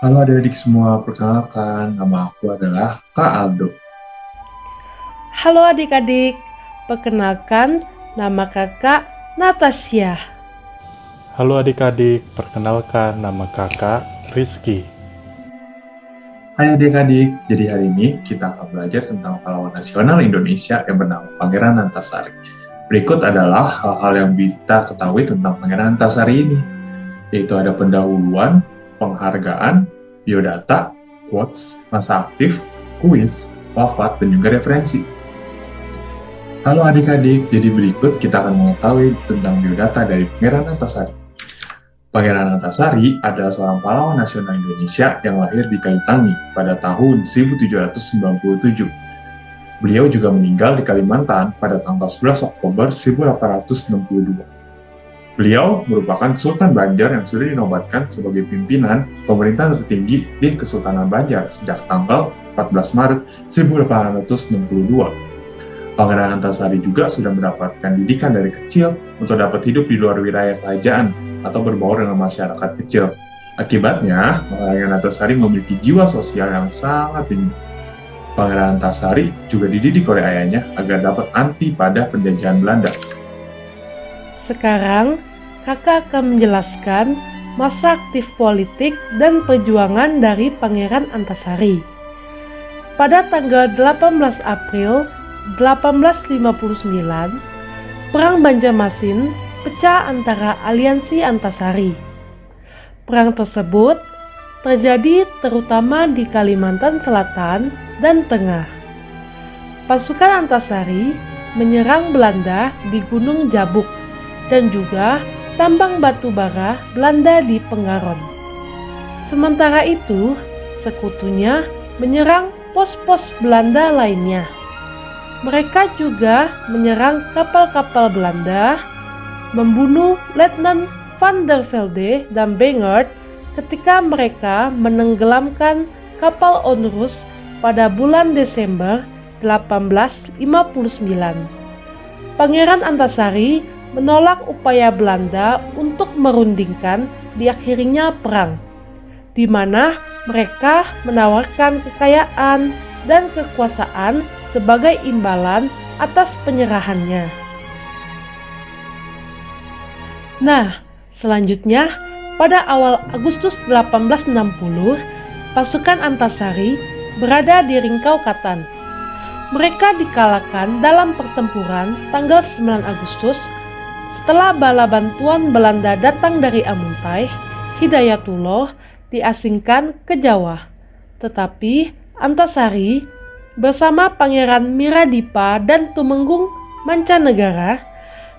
Halo adik-adik semua, perkenalkan nama aku adalah Kak Aldo. Halo adik-adik, perkenalkan nama kakak Natasha. Halo adik-adik, perkenalkan nama kakak Rizky. Hai adik-adik, jadi hari ini kita akan belajar tentang pahlawan nasional Indonesia yang bernama Pangeran Antasari. Berikut adalah hal-hal yang kita ketahui tentang Pangeran Antasari ini, yaitu ada pendahuluan, penghargaan, biodata, quotes, masa aktif, kuis, wafat, dan juga referensi. Halo adik-adik, jadi berikut kita akan mengetahui tentang biodata dari Pangeran Antasari. Pangeran Antasari adalah seorang pahlawan nasional Indonesia yang lahir di Kayu Tangi pada tahun 1797. Beliau juga meninggal di Kalimantan pada tanggal 11 Oktober 1862. Beliau merupakan Sultan Banjar yang sudah dinobatkan sebagai pimpinan pemerintahan tertinggi di Kesultanan Banjar sejak tanggal 14 Maret 1862. Pangeran Antasari juga sudah mendapatkan didikan dari kecil untuk dapat hidup di luar wilayah kerajaan atau berbaur dengan masyarakat kecil. Akibatnya, Pangeran Antasari memiliki jiwa sosial yang sangat tinggi. Pangeran Antasari juga dididik oleh ayahnya agar dapat anti pada penjajahan Belanda. Sekarang kakak akan menjelaskan masa aktif politik dan perjuangan dari Pangeran Antasari. Pada tanggal 18 April 1859, Perang Banjarmasin pecah antara aliansi Antasari. Perang tersebut terjadi terutama di Kalimantan Selatan dan Tengah. Pasukan Antasari menyerang Belanda di Gunung Jabuk dan juga tambang batu bara Belanda di Pengaron. Sementara itu, sekutunya menyerang pos-pos Belanda lainnya. Mereka juga menyerang kapal-kapal Belanda, membunuh Letnan van der Velde dan Bengert ketika mereka menenggelamkan kapal Onrus pada bulan Desember 1859. Pangeran Antasari menolak upaya Belanda untuk merundingkan diakhirinya perang, di mana mereka menawarkan kekayaan dan kekuasaan sebagai imbalan atas penyerahannya. Nah, selanjutnya pada awal Agustus 1860, pasukan Antasari berada di Ringkau-Katan. Mereka dikalahkan dalam pertempuran tanggal 9 Agustus setelah bala bantuan Belanda datang dari Amuntai. Hidayatullah diasingkan ke Jawa. Tetapi Antasari bersama Pangeran Miradipa dan Tumenggung Mancanegara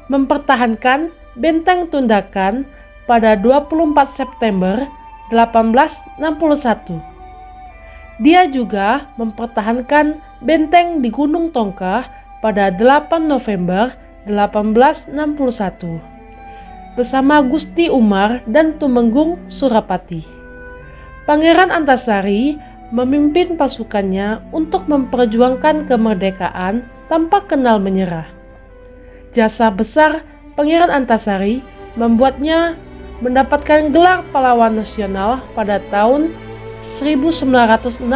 mempertahankan Benteng Tundakan pada 24 September 1861. Dia juga mempertahankan benteng di Gunung Tongkah pada 8 November 1861 bersama Gusti Umar dan Tumenggung Surapati. Pangeran Antasari memimpin pasukannya untuk memperjuangkan kemerdekaan tanpa kenal menyerah. Jasa besar Pangeran Antasari membuatnya mendapatkan gelar pahlawan nasional pada tahun 1968.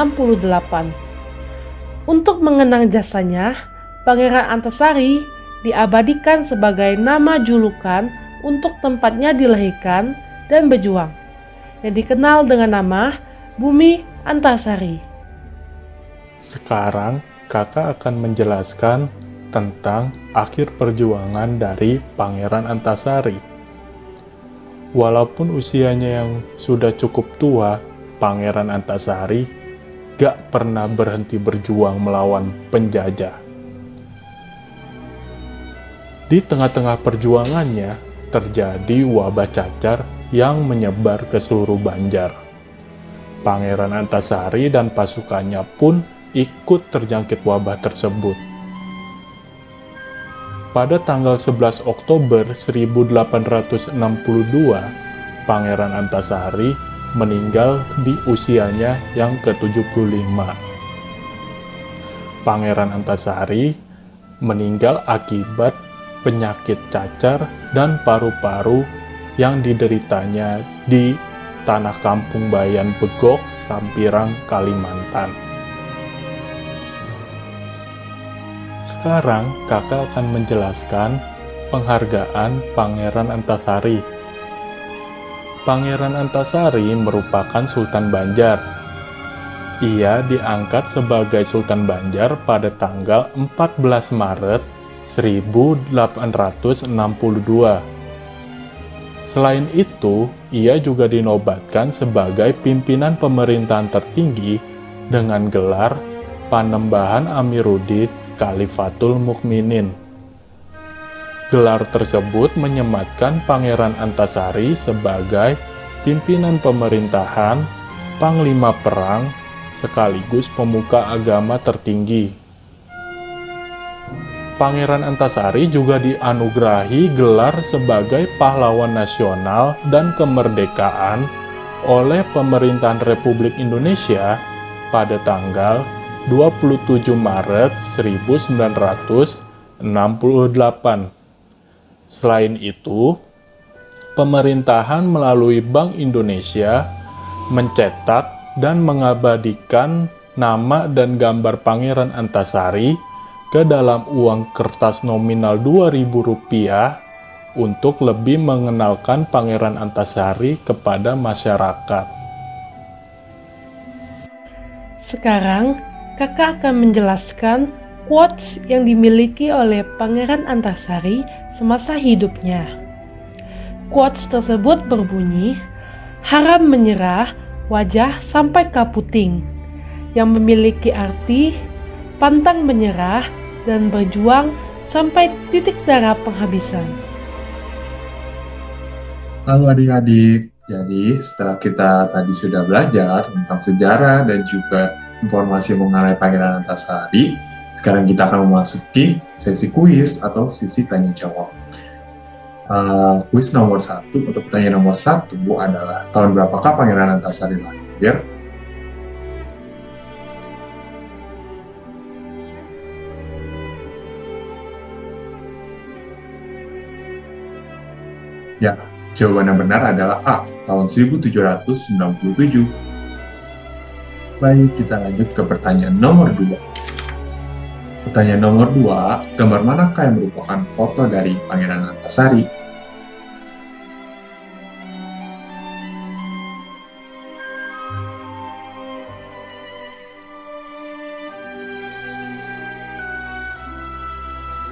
Untuk mengenang jasanya, Pangeran Antasari diabadikan sebagai nama julukan untuk tempatnya dilahirkan dan berjuang, yang dikenal dengan nama Bumi Antasari. Sekarang kakak akan menjelaskan tentang akhir perjuangan dari Pangeran Antasari. Walaupun usianya yang sudah cukup tua, Pangeran Antasari gak pernah berhenti berjuang melawan penjajah. Di tengah-tengah perjuangannya, terjadi wabah cacar yang menyebar ke seluruh Banjar. Pangeran Antasari dan pasukannya pun ikut terjangkit wabah tersebut. Pada tanggal 11 Oktober 1862, Pangeran Antasari meninggal di usianya yang ke-75. Pangeran Antasari meninggal akibat penyakit cacar dan paru-paru yang dideritanya di tanah kampung Bayan Begok, Sampirang, Kalimantan. Sekarang kakak akan menjelaskan penghargaan Pangeran Antasari. Pangeran Antasari merupakan Sultan Banjar. Ia diangkat sebagai Sultan Banjar pada tanggal 14 Maret 1862. Selain itu, ia juga dinobatkan sebagai pimpinan pemerintahan tertinggi dengan gelar Panembahan Amiruddin Khalifatul Mukminin. Gelar tersebut menyematkan Pangeran Antasari sebagai pimpinan pemerintahan, panglima perang, sekaligus pemuka agama tertinggi. Pangeran Antasari juga dianugerahi gelar sebagai pahlawan nasional dan kemerdekaan oleh pemerintahan Republik Indonesia pada tanggal 27 Maret 1968. Selain itu, pemerintahan melalui Bank Indonesia mencetak dan mengabadikan nama dan gambar Pangeran Antasari ke dalam uang kertas nominal Rp2.000 untuk lebih mengenalkan Pangeran Antasari kepada masyarakat. Sekarang, kakak akan menjelaskan quotes yang dimiliki oleh Pangeran Antasari semasa hidupnya. Quotes tersebut berbunyi, "Haram menyerah, wajah sampai kaputing," yang memiliki arti pantang menyerah dan berjuang sampai titik darah penghabisan. Lalu adik-adik, jadi setelah kita tadi sudah belajar tentang sejarah dan juga informasi mengenai Pangeran Antasari, sekarang kita akan memasuki sesi kuis atau sesi tanya jawab. Kuis nomor 1 atau pertanyaan nomor 1 adalah, tahun berapakah Pangeran Antasari lahir? Ya, jawaban yang benar adalah A, tahun 1797. Baik, kita lanjut ke pertanyaan nomor 2. Pertanyaan nomor 2, gambar manakah yang merupakan foto dari Pangeran Antasari?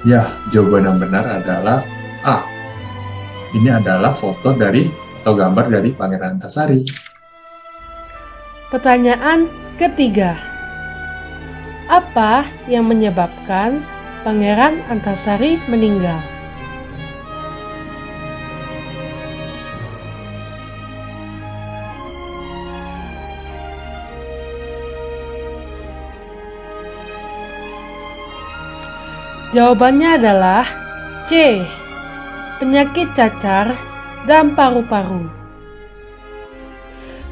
Ya, jawaban yang benar adalah A. Ini adalah foto dari atau gambar dari Pangeran Antasari. Pertanyaan ketiga. Apa yang menyebabkan Pangeran Antasari meninggal? Jawabannya adalah C. Penyakit cacar dan paru-paru.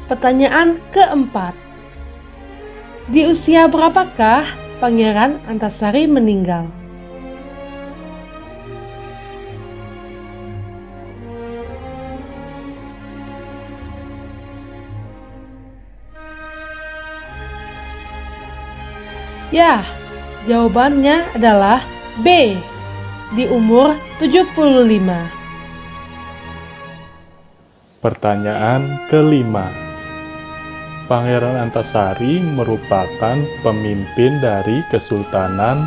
Pertanyaan keempat. Di usia berapakah Pangeran Antasari meninggal? Ya, jawabannya adalah B. Di umur 75. Pertanyaan kelima. Pangeran Antasari merupakan pemimpin dari Kesultanan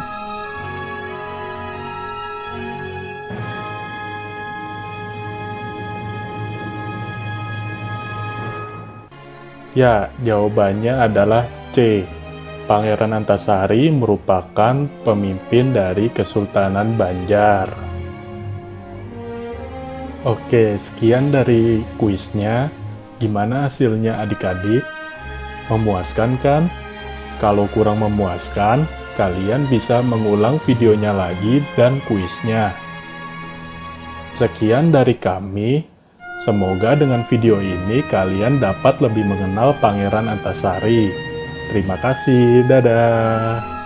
Ya, jawabannya adalah C. Pangeran Antasari merupakan pemimpin dari Kesultanan Banjar. Oke, sekian dari kuisnya. Gimana hasilnya adik-adik? Memuaskan kan? Kalau kurang memuaskan, kalian bisa mengulang videonya lagi dan kuisnya. Sekian dari kami. Semoga dengan video ini kalian dapat lebih mengenal Pangeran Antasari. Terima kasih, dadah.